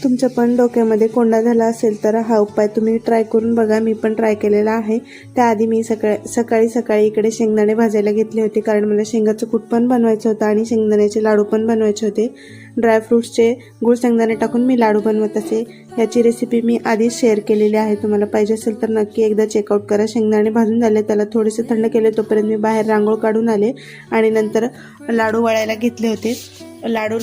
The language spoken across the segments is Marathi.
तुमच्या पण डोक्यामध्ये कोंडा झाला असेल तर हा उपाय तुम्ही ट्राय करून बघा. मी पण ट्राय केलेला आहे. त्याआधी मी सकाळी इकडे शेंगदाणे भाजायला घेतले होते, कारण मला शेंगाचं कूट पण बनवायचं होतं आणि शेंगदाण्याचे लाडू पण बनवायचे होते. ड्रायफ्रूट्सचे गुळ शेंगदाणे टाकून मी लाडू बनवत असे. याची रेसिपी मी आधीच शेअर केलेली आहे. तुम्हाला पाहिजे असेल तर नक्की एकदा चेकआउट करा. शेंगदाणे भाजून झाले, त्याला थोडेसे थंड केले, तोपर्यंत मी बाहेर रांगोळ काढून आले आणि नंतर लाडू वळायला घेतले होते. लाडू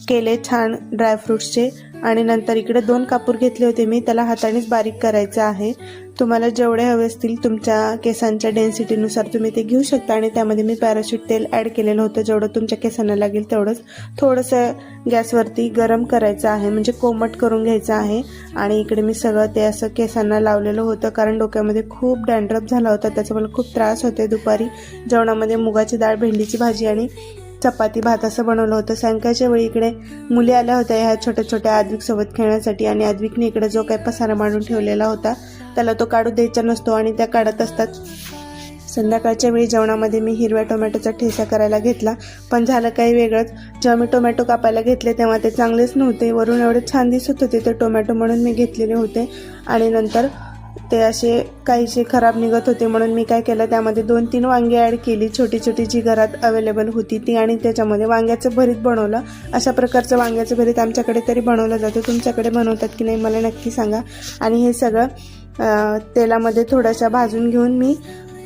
केले छान ड्रायफ्रूट्सचे आणि नंतर इकडे 2 कापूर घेतले होते मी. त्याला हातानेच बारीक करायचं आहे. तुम्हाला जेवढे हवे असतील तुमच्या केसांच्या डेन्सिटीनुसार तुम्ही ते घेऊ शकता. आणि त्यामध्ये मी पॅराशूट तेल ॲड केलेलं होतं. जेवढं तुमच्या केसांना लागेल तेवढंच थोडंसं गॅसवरती गरम करायचं आहे, म्हणजे कोमट करून घ्यायचं आहे. आणि इकडे मी सगळं ते असं केसांना लावलेलं होतं, कारण डोक्यामध्ये खूप डॅन्ड्रफ झाला होता. त्याचा मला खूप त्रास होते. दुपारी जेवणामध्ये मुगाची डाळ, भेंडीची भाजी आणि चपाती भात असं बनवलं होतं. सायंकाळच्या वेळी इकडे मुली आल्या होत्या ह्या छोट्या छोट्या आद्विकसोबत खेळण्यासाठी, आणि आद्विकने इकडे जो काही पसारा मांडून ठेवलेला होता त्याला तो काढू द्यायचा नसतो आणि त्या काढत असतात. संध्याकाळच्या वेळी जेवणामध्ये मी हिरव्या टोमॅटोचा ठेचा करायला घेतला, पण झालं काही वेगळंच. जेव्हा मी टोमॅटो कापायला घेतले तेव्हा ते चांगलेच नव्हते. वरून एवढे छान दिसत होते ते टोमॅटो, म्हणून मी घेतलेले होते. आणि नंतर ते असे काहीसे खराब निघत होते, म्हणून मी काय केलं, त्यामध्ये 2-3 वांगी ॲड केली, छोटी छोटी जी घरात अवेलेबल होती ती, आणि त्याच्यामध्ये वांग्याचं भरीत बनवलं. अशा प्रकारचं वांग्याचं भरीत आमच्याकडे तरी बनवलं जातं. तुमच्याकडे बनवतात की नाही मला नक्की सांगा. आणि हे सगळं तेलामध्ये थोडंसं भाजून घेऊन मी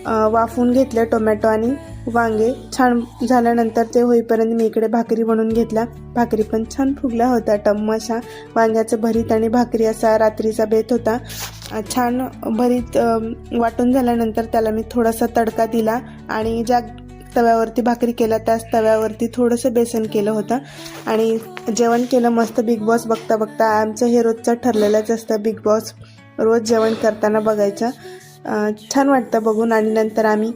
वाफवून घेतलं टोमॅटो आणि वांगे. छान झाल्यानंतर ते होईपर्यंत मी इकडे भाकरी बनवून घेतल्या. भाकरी पण छान फुगल्या होत्या. टम्म अशा वांग्याचं भरीत आणि भाकरी असा रात्रीचा बेत होता. छान भरीत वाटून झाल्यानंतर त्याला मी थोडासा तडका दिला आणि ज्या तव्यावरती भाकरी केला त्याच तव्यावरती थोडंसं बेसन केलं होतं आणि जेवण केलं मस्त. बिग बॉस बघता बघता, आमचं हे रोजचं ठरलेलंच असतं बिग बॉस रोज जेवण करताना बघायचं. छान वाटतं बघून. आणि नंतर आम्ही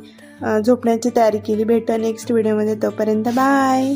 झोपण्याची तयारी केली. भेटू नेक्स्ट व्हिडिओमध्ये, तोपर्यंत बाय.